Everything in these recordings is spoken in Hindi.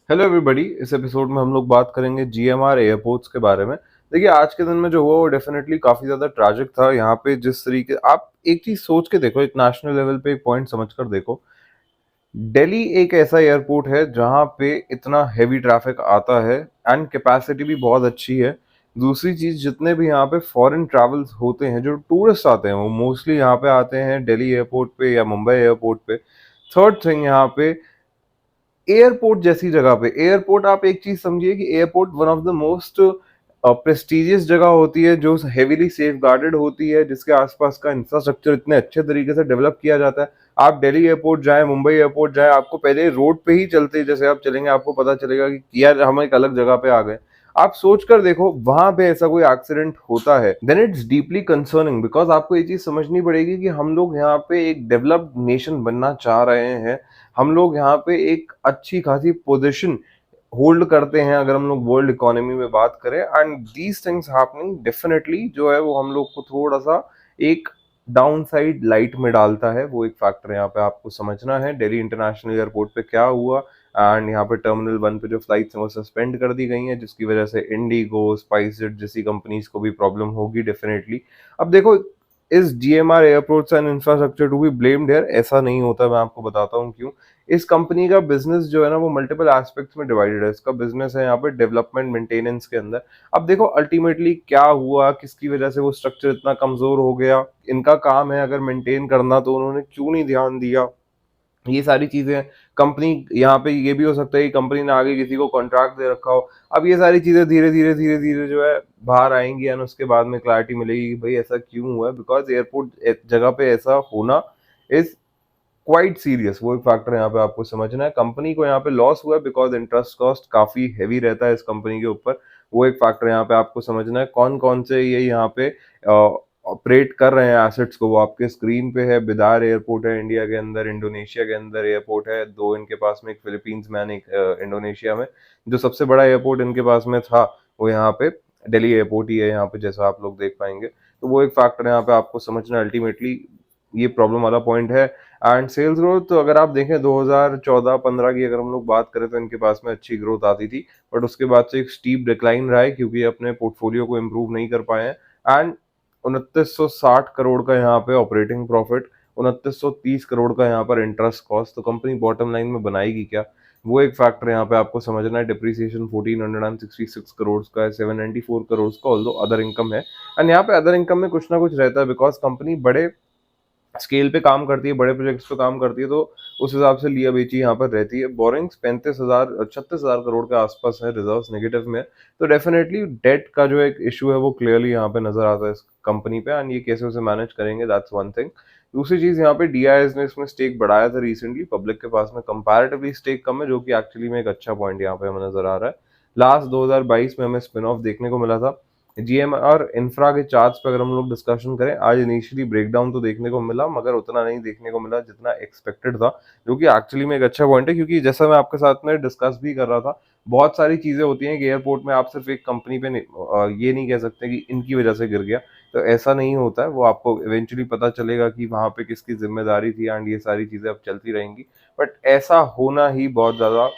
Hello everybody. इस एपिसोड में हम लोग बात करेंगे जीएमआर एयरपोर्ट्स के बारे में। देखिए, आज के दिन में जो हुआ वो डेफिनेटली काफ़ी ज़्यादा ट्रैजिक था। यहाँ पे जिस तरीके आप एक चीज़ सोच के देखो, एक नेशनल लेवल पे एक पॉइंट समझ कर देखो। दिल्ली एक ऐसा एयरपोर्ट है जहाँ पे इतना हेवी ट्रैफिक आता है एंड कैपेसिटी भी बहुत अच्छी है। दूसरी चीज़, जितने भी यहाँ पे फॉरेन ट्रैवल्स होते हैं, जो टूरिस्ट आते हैं, वो मोस्टली यहाँ पे आते हैं दिल्ली एयरपोर्ट पे या मुंबई एयरपोर्ट पे। थर्ड थिंग, यहाँ पे एयरपोर्ट जैसी जगह पे एयरपोर्ट, आप एक चीज समझिए कि airport one of the most prestigious जगह होती है, जो हेवीली सेफ गार्डेड होती है, जिसके आसपास का इंफ्रास्ट्रक्चर इतने अच्छे तरीके से डेवलप किया जाता है। आप दिल्ली एयरपोर्ट जाएं, मुंबई एयरपोर्ट जाएं, आपको पहले रोड पे ही चलते जैसे आप चलेंगे आपको पता चलेगा कि यार हम एक अलग जगह पे आ गए। आप सोच कर देखो, वहां पे ऐसा कोई एक्सीडेंट होता है then it's deeply concerning, because आपको ये चीज समझनी पड़ेगी कि हम लोग यहाँ पे एक डेवलप्ड नेशन बनना चाह रहे हैं। हम लोग यहाँ पे एक अच्छी खासी पोजीशन होल्ड करते हैं अगर हम लोग वर्ल्ड इकोनॉमी में बात करें, and these things happening definitely जो है वो हम लोग को थोड़ा सा एक डाउन साइड लाइट में डालता है। वो एक फैक्टर यहाँ पे आपको समझना है। दिल्ली इंटरनेशनल एयरपोर्ट पे क्या हुआ, एंड यहाँ पे टर्मिनल 1 पे जो फ्लाइट्स हैं वो सस्पेंड कर दी गई हैं, जिसकी वजह से इंडिगो, स्पाइसजेट जैसी कंपनीज को भी प्रॉब्लम होगी डेफिनेटली। अब देखो, इस GMR airports and infrastructure to be blamed here? ऐसा नहीं होता, मैं आपको बताता हूँ क्यों। इस कंपनी का बिजनेस जो है ना वो मल्टीपल एस्पेक्ट्स में डिवाइडेड है। इसका बिजनेस है यहाँ पे डेवलपमेंट मेंटेनेंस के अंदर। अब देखो अल्टीमेटली क्या हुआ, किसकी वजह से वो स्ट्रक्चर इतना कमजोर हो गया। इनका काम है अगर मेंटेन करना, तो उन्होंने क्यों नहीं ध्यान दिया, ये सारी चीजें। कंपनी यहाँ पे ये भी हो सकता है कि कंपनी ने आगे किसी को कॉन्ट्रैक्ट दे रखा हो। अब ये सारी चीजें धीरे धीरे जो है बाहर आएंगी, एंड उसके बाद में क्लैरिटी मिलेगी कि भाई ऐसा क्यों हुआ है। बिकॉज एयरपोर्ट जगह पे ऐसा होना इज क्वाइट सीरियस। वो एक फैक्टर यहाँ पे आपको समझना है। कंपनी को यहाँ पे लॉस हुआ है बिकॉज इंटरेस्ट कॉस्ट काफी हैवी रहता है इस कंपनी के ऊपर। वो एक फैक्टर यहाँ पे आपको समझना है। कौन कौन से ये यहाँ पे ऑपरेट कर रहे हैं एसेट्स को, वो आपके स्क्रीन पे है। बिदार एयरपोर्ट है इंडिया के अंदर, इंडोनेशिया के अंदर एयरपोर्ट है दो इनके पास में, एक फिलीपींस में एक इंडोनेशिया में। जो सबसे बड़ा एयरपोर्ट इनके पास में था वो यहाँ पे दिल्ली एयरपोर्ट ही है यहाँ पे, जैसा आप लोग देख पाएंगे। तो वो एक फैक्टर यहाँ पे आपको समझना, अल्टीमेटली ये प्रॉब्लम वाला पॉइंट है। एंड सेल्स ग्रोथ तो अगर आप देखें 2014-15 की अगर हम लोग बात करें तो इनके पास में अच्छी ग्रोथ आती थी, बट उसके बाद से एक स्टीप डिक्लाइन रहा है क्योंकि अपने पोर्टफोलियो को इम्प्रूव नहीं कर पाए हैं। एंड 2960 करोड़ का यहाँ पे ऑपरेटिंग प्रॉफिट, 2930 करोड़ का यहाँ पर इंटरेस्ट कॉस्ट, तो कंपनी बॉटम लाइन में बनाएगी क्या? वो एक फैक्टर यहाँ पे आपको समझना है। डिप्रिसिएशन 1466 करोड़ का है, 794 करोड़ का, ऑल्दो अदर इनकम है। एंड यहाँ पे अदर इनकम में कुछ ना कुछ रहता है बिकॉज कंपनी बड़े स्केल पे काम करती है, बड़े प्रोजेक्ट्स पे काम करती है, तो उस हिसाब से लिया बेची यहाँ पर रहती है। बोरिंग्स 36,000 करोड़ के आसपास है, रिजर्व्स नेगेटिव में। तो डेफिनेटली डेट का जो एक इशू है वो क्लियरली यहाँ पे नजर आता है इस कंपनी पे, एंड ये कैसे उसे मैनेज करेंगे, दैट्स वन थिंग। दूसरी चीज, यहाँ पे डीआईएस ने इसमें स्टेक बढ़ाया था रिसेंटली। पब्लिक के पास में कंपैरेटिवली स्टेक कम है, जो कि एक्चुअली में एक अच्छा पॉइंट यहाँ पे हमें नजर आ रहा है। लास्ट 2022 में हमें स्पिन ऑफ देखने को मिला था। जीएमआर इंफ्रा के चार्ट्स पे अगर हम लोग डिस्कशन करें, आज इनिशियली ब्रेकडाउन तो देखने को मिला, मगर उतना नहीं देखने को मिला जितना एक्सपेक्टेड था, जो कि एक्चुअली में एक अच्छा पॉइंट है। क्योंकि जैसा मैं आपके साथ में डिस्कस भी कर रहा था, बहुत सारी चीजें होती हैं कि एयरपोर्ट में आप सिर्फ एक कंपनी पे ये नहीं कह सकते कि इनकी वजह से गिर गया, तो ऐसा नहीं होता है। वो आपको इवेंचुअली पता चलेगा कि वहां पे किसकी जिम्मेदारी थी, एंड ये सारी चीजें अब चलती रहेंगी। बट ऐसा होना ही बहुत ज्यादा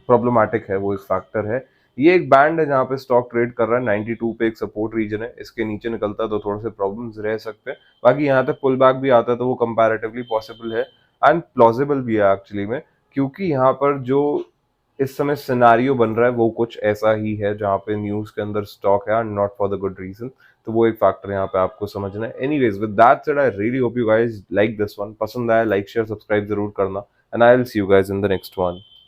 प्रॉब्लमेटिक है, वो एक फैक्टर है। ये एक बैंड है जहाँ पे स्टॉक ट्रेड कर रहा है, 92 पे एक सपोर्ट रीजन है। इसके नीचे निकलता है तो थोड़े से प्रॉब्लम्स रह सकते हैं। बाकी यहाँ तक पुल बैक भी आता है तो वो कंपैरेटिवली पॉसिबल है एंड प्लॉजिबल भी है एक्चुअली में, क्योंकि यहाँ पर जो इस समय सिनारियो बन रहा है वो कुछ ऐसा ही है जहाँ पे न्यूज के अंदर स्टॉक है, and not for the good reason. तो वो एक फैक्टर यहाँ पे आपको समझना है। Anyways, with that said, I really hope you guys like this one. पसंद आया लाइक शेयर सब्सक्राइब जरूर करना, and I will see you guys in the next one.